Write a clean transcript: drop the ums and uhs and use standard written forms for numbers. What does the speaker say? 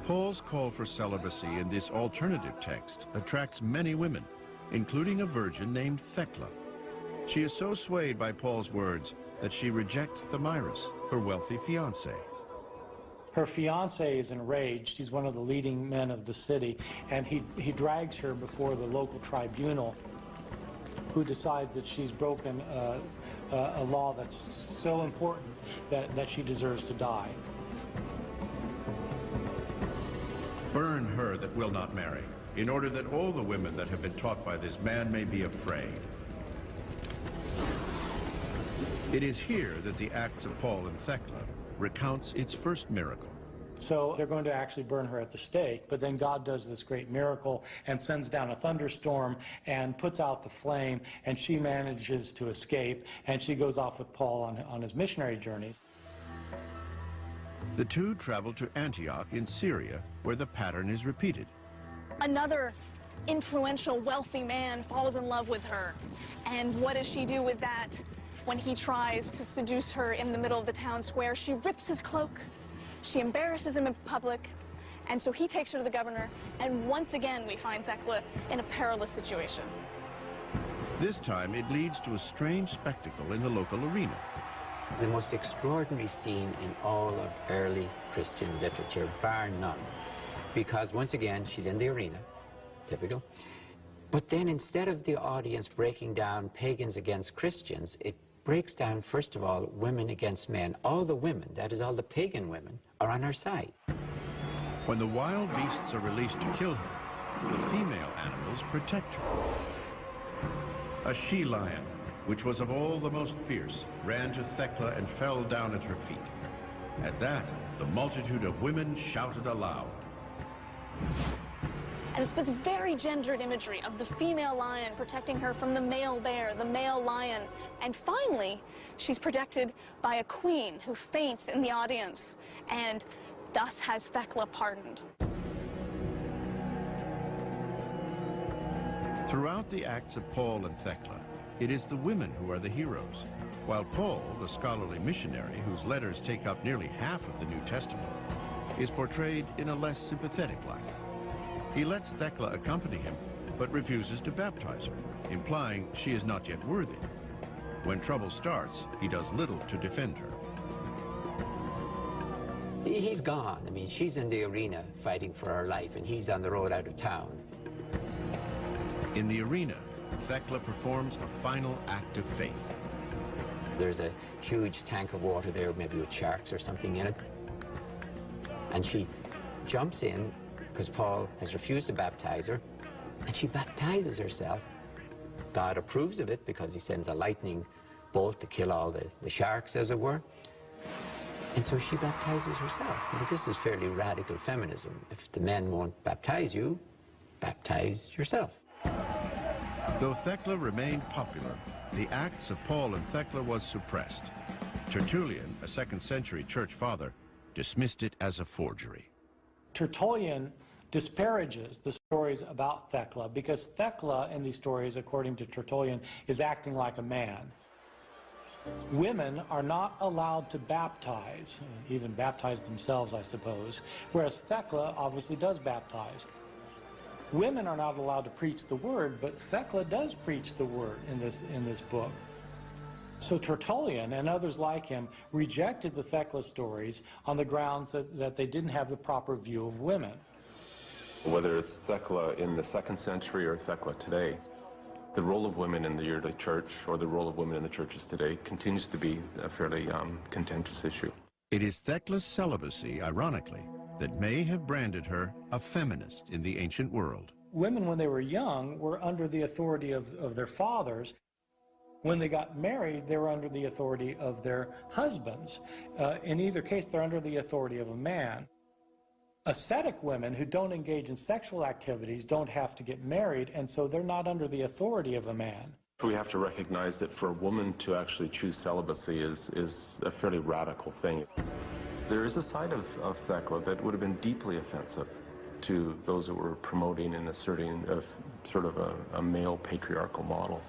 Paul's call for celibacy in this alternative text attracts many women, including a virgin named Thecla. She is so swayed by Paul's words that she rejects Thamyris, her wealthy fiancé. Her fiancé is enraged. He's one of the leading men of the city, and he drags her before the local tribunal, who decides that she's broken a law that's so important that she deserves to die. Burn her that will not marry, in order that all the women that have been taught by this man may be afraid. It is here that the Acts of Paul and Thecla recounts its first miracle. So they're going to actually burn her at the stake, but then God does this great miracle and sends down a thunderstorm and puts out the flame, and she manages to escape, and she goes off with Paul on his missionary journeys. The two travel to Antioch in Syria, where the pattern is repeated. Another influential, wealthy man falls in love with her. And what does she do with that? When he tries to seduce her in the middle of the town square, she rips his cloak. She embarrasses him in public, and so he takes her to the governor, and once again we find Thecla in a perilous situation. This time it leads to a strange spectacle in the local arena. The most extraordinary scene in all of early Christian literature, bar none, because once again she's in the arena, typical, but then instead of the audience breaking down pagans against Christians, it breaks down, first of all, women against men. All the women, that is all the pagan women, are on her side. When the wild beasts are released to kill her, the female animals protect her. A she-lion, which was of all the most fierce, ran to Thecla and fell down at her feet. At that, the multitude of women shouted aloud. And it's this very gendered imagery of the female lion protecting her from the male bear, the male lion. And finally, she's protected by a queen who faints in the audience and thus has Thecla pardoned. Throughout the Acts of Paul and Thecla, it is the women who are the heroes, while Paul, the scholarly missionary whose letters take up nearly half of the New Testament, is portrayed in a less sympathetic light. He lets Thecla accompany him, but refuses to baptize her, implying she is not yet worthy. When trouble starts, he does little to defend her. He's gone. I mean, she's in the arena fighting for her life, and he's on the road out of town. In the arena, Thecla performs a final act of faith. There's a huge tank of water there, maybe with sharks or something in it. And she jumps in, because Paul has refused to baptize her, and she baptizes herself. God approves of it because he sends a lightning bolt to kill all the sharks, as it were. And so she baptizes herself. Now, this is fairly radical feminism. If the men won't baptize you, baptize yourself. Though Thecla remained popular, the Acts of Paul and Thecla was suppressed. Tertullian, a 2nd century church father, dismissed it as a forgery. Tertullian disparages the stories about Thecla because Thecla in these stories, according to Tertullian, is acting like a man. Women are not allowed to baptize, even baptize themselves, I suppose, whereas Thecla obviously does baptize. Women are not allowed to preach the word, but Thecla does preach the word in this book. So Tertullian and others like him rejected the Thecla stories on the grounds that they didn't have the proper view of women. Whether it's Thecla in the 2nd century or Thecla today, the role of women in the early church, or the role of women in the churches today, continues to be a fairly contentious issue. It is Thecla's celibacy, ironically, that may have branded her a feminist in the ancient world. Women, when they were young, were under the authority of their fathers. When they got married, they were under the authority of their husbands. In either case, they're under the authority of a man. Ascetic women who don't engage in sexual activities don't have to get married, and so they're not under the authority of a man. We have to recognize that for a woman to actually choose celibacy is a fairly radical thing. There is a side of Thecla that would have been deeply offensive to those that were promoting and asserting sort of a male patriarchal model.